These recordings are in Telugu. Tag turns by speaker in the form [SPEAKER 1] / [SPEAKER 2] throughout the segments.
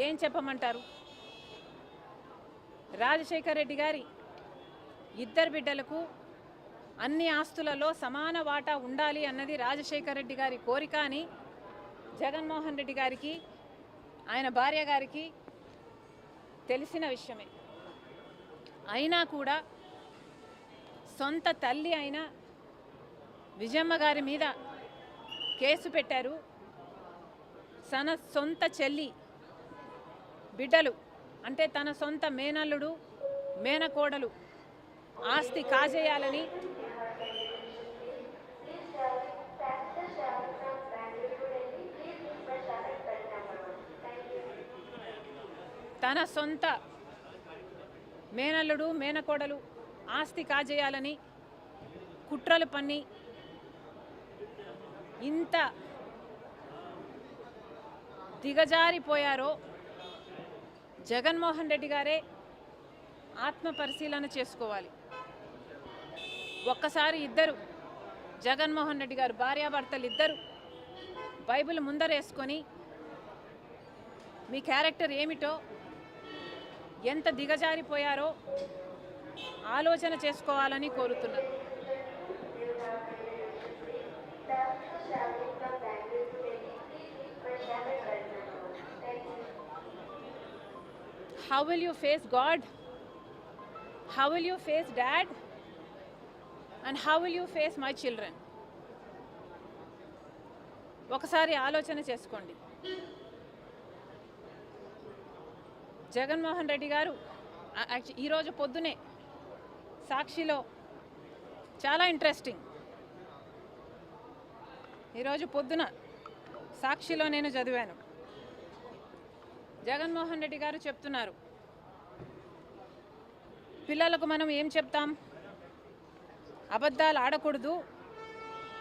[SPEAKER 1] ఏం చెప్పమంటారు? రాజశేఖర్ రెడ్డి గారి ఇద్దరు బిడ్డలకు అన్ని ఆస్తులలో సమాన వాటా ఉండాలి అన్నది రాజశేఖర్ రెడ్డి గారి కోరిక అని జగన్మోహన్ రెడ్డి గారికి ఆయన భార్య గారికి తెలిసిన విషయమే. అయినా కూడా సొంత తల్లి అయిన విజయమ్మ గారి మీద కేసు పెట్టారు. తన సొంత చెల్లి బిడ్డలు అంటే తన సొంత మేనల్లుడు మేనకోడలు ఆస్తి కాజేయాలని తన సొంత మేనల్లుడు మేనకోడలు ఆస్తి కాజేయాలని కుట్రలు పన్ని ఇంత దిగజారిపోయారో జగన్మోహన్ రెడ్డి గారే ఆత్మ పరిశీలన చేసుకోవాలి. ఒక్కసారి ఇద్దరు జగన్మోహన్ రెడ్డి గారు భార్యాభర్తలు ఇద్దరు బైబిల్ ముందరేసుకొని మీ క్యారెక్టర్ ఏమిటో ఎంత దిగజారిపోయారో ఆలోచన చేసుకోవాలని కోరుతున్నాను. How will you face God? How will you face Dad? And how will you face my children? ఒకసారి ఆలోచన చేసుకోండి. జగన్మోహన్ రెడ్డి గారు ఈరోజు పొద్దునే సాక్షిలో చాలా ఇంట్రెస్టింగ్, ఈరోజు పొద్దున సాక్షిలో నేను చదివాను. జగన్మోహన్ రెడ్డి గారు చెప్తున్నారు, పిల్లలకు మనం ఏం చెప్తాం? అబద్ధాలు ఆడకూడదు,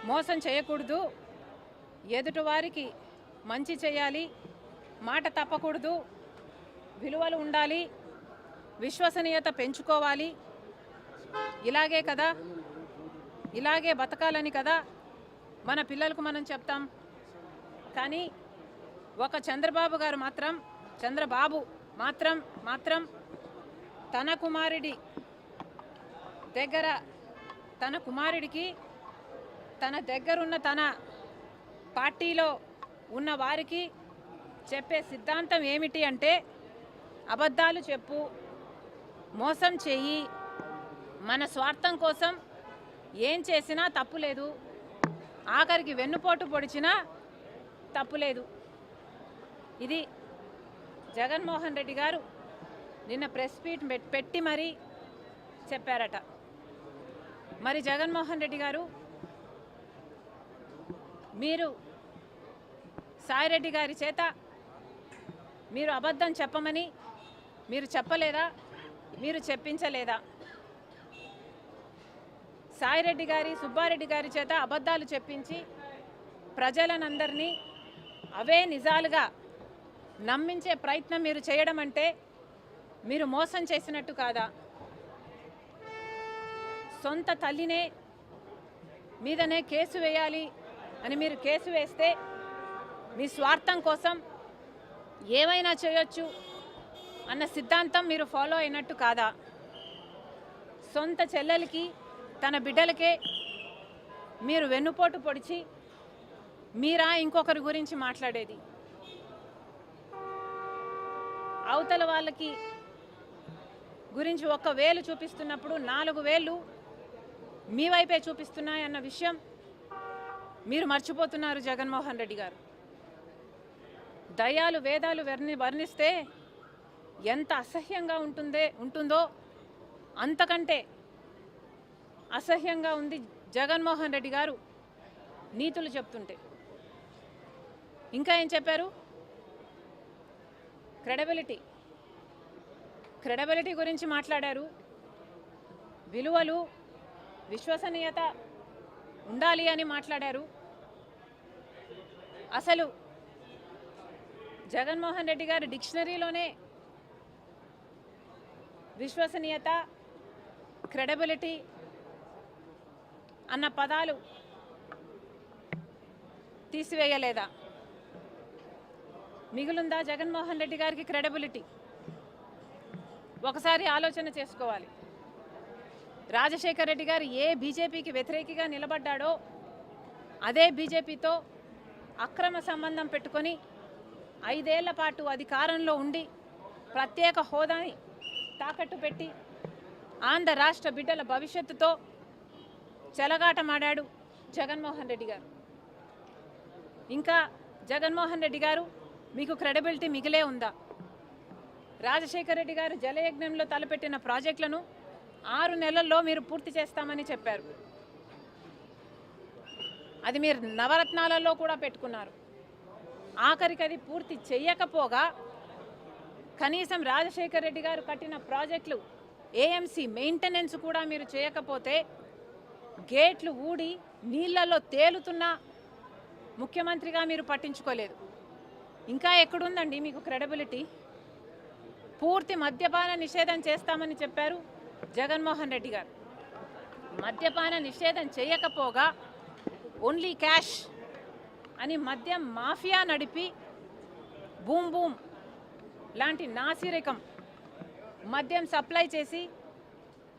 [SPEAKER 1] మోసం చేయకూడదు, ఎదుటివారికి మంచి చేయాలి, మాట తప్పకూడదు, విలువలు ఉండాలి, విశ్వసనీయత పెంచుకోవాలి, ఇలాగే కదా, ఇలాగే బతకాలని కదా మన పిల్లలకు మనం చెప్తాం. కానీ ఒక చంద్రబాబు మాత్రం తన కుమారుడి దగ్గర తన కుమారుడికి తన దగ్గరున్న తన పార్టీలో ఉన్న వారికి చెప్పే సిద్ధాంతం ఏమిటి అంటే, అబద్ధాలు చెప్పు, మోసం చెయ్యి, మన స్వార్థం కోసం ఏం చేసినా తప్పులేదు, ఆఖరికి వెన్నుపోటు పొడిచినా తప్పులేదు. ఇది జగన్మోహన్ రెడ్డి గారు నిన్న ప్రెస్ మీట్ పెట్టి మరీ చెప్పారట. మరి జగన్మోహన్ రెడ్డి గారు, మీరు సాయిరెడ్డి గారి చేత మీరు అబద్ధం చెప్పమని మీరు చెప్పలేదా? మీరు చెప్పించలేదా? సాయిరెడ్డి గారి సుబ్బారెడ్డి గారి చేత అబద్ధాలు చెప్పించి ప్రజలనందరినీ అవే నిజాలుగా నమ్మించే ప్రయత్నం మీరు చేయడం అంటే మీరు మోసం చేసినట్టు కాదా? సొంత తల్లినే మీదనే కేసు వేయాలి అని మీరు కేసు వేస్తే మీ స్వార్థం కోసం ఏమైనా చేయొచ్చు అన్న సిద్ధాంతం మీరు ఫాలో అయినట్టు కాదా? సొంత చెల్లెలకి తన బిడ్డలకే మీరు వెన్నుపోటు పొడిచి మీరా ఇంకొకరి గురించి మాట్లాడేది? అవతల వాళ్ళకి గురించి ఒక్క వేలు చూపిస్తున్నప్పుడు 4 వేలు మీ వైపే చూపిస్తున్నాయన్న విషయం మీరు మర్చిపోతున్నారు జగన్మోహన్ రెడ్డి గారు. దయాలు వేదాలు వర్ణిస్తే ఎంత అసహ్యంగా ఉంటుందో అంతకంటే అసహ్యంగా ఉంది జగన్మోహన్ రెడ్డి గారు నీతులు చెప్తుంటే. ఇంకా ఏం చెప్పారు? క్రెడిబిలిటీ గురించి మాట్లాడారు. విలువలు విశ్వసనీయత ఉండాలి అని మాట్లాడారు. అసలు జగన్మోహన్ రెడ్డి గారి డిక్షనరీలోనే విశ్వసనీయత క్రెడిబిలిటీ అన్న పదాలు తీసివేయలేదా? మిగులుందా జగన్మోహన్ రెడ్డి గారికి క్రెడిబిలిటీ? ఒకసారి ఆలోచన చేసుకోవాలి. రాజశేఖర్ రెడ్డి గారు ఏ బీజేపీకి వ్యతిరేకిగా నిలబడ్డాడో అదే బీజేపీతో అక్రమ సంబంధం పెట్టుకొని 5 ఏళ్ల పాటు అధికారంలో ఉండి ప్రత్యేక హోదాని తాకట్టు పెట్టి ఆంధ్ర రాష్ట్ర బిడ్డల భవిష్యత్తుతో చెలగాటమాడాడు జగన్మోహన్ రెడ్డి గారు. ఇంకా జగన్మోహన్ రెడ్డి గారు మీకు క్రెడిబిలిటీ మిగిలే ఉందా? రాజశేఖర్ రెడ్డి గారు జలయజ్ఞంలో తలపెట్టిన ప్రాజెక్టులను 6 నెలల్లో మీరు పూర్తి చేస్తామని చెప్పారు. అది మీరు నవరత్నాలలో కూడా పెట్టుకున్నారు. ఆఖరికి అది పూర్తి చేయకపోగా కనీసం రాజశేఖర్ రెడ్డి గారు కట్టిన ప్రాజెక్టులు ఏఎంసీ మెయింటెనెన్స్ కూడా మీరు చేయకపోతే గేట్లు ఊడి నీళ్లలో తేలుతున్న ముఖ్యమంత్రిగా మీరు పట్టించుకోలేదు. ఇంకా ఎక్కడుందండి మీకు క్రెడిబిలిటీ? పూర్తి మద్యపాన నిషేధం చేస్తామని చెప్పారు జగన్మోహన్ రెడ్డి గారు. మద్యపాన నిషేధం చేయకపోగా ఓన్లీ క్యాష్ అని మద్యం మాఫియా నడిపి బూమ్ బూమ్ లాంటి నాసిరకం మద్యం సప్లై చేసి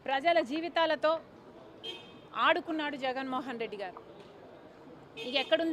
[SPEAKER 1] ప్రజల జీవితాలతో ఆడుకున్నాడు జగన్మోహన్ రెడ్డి గారు. ఇక ఎక్కడుంది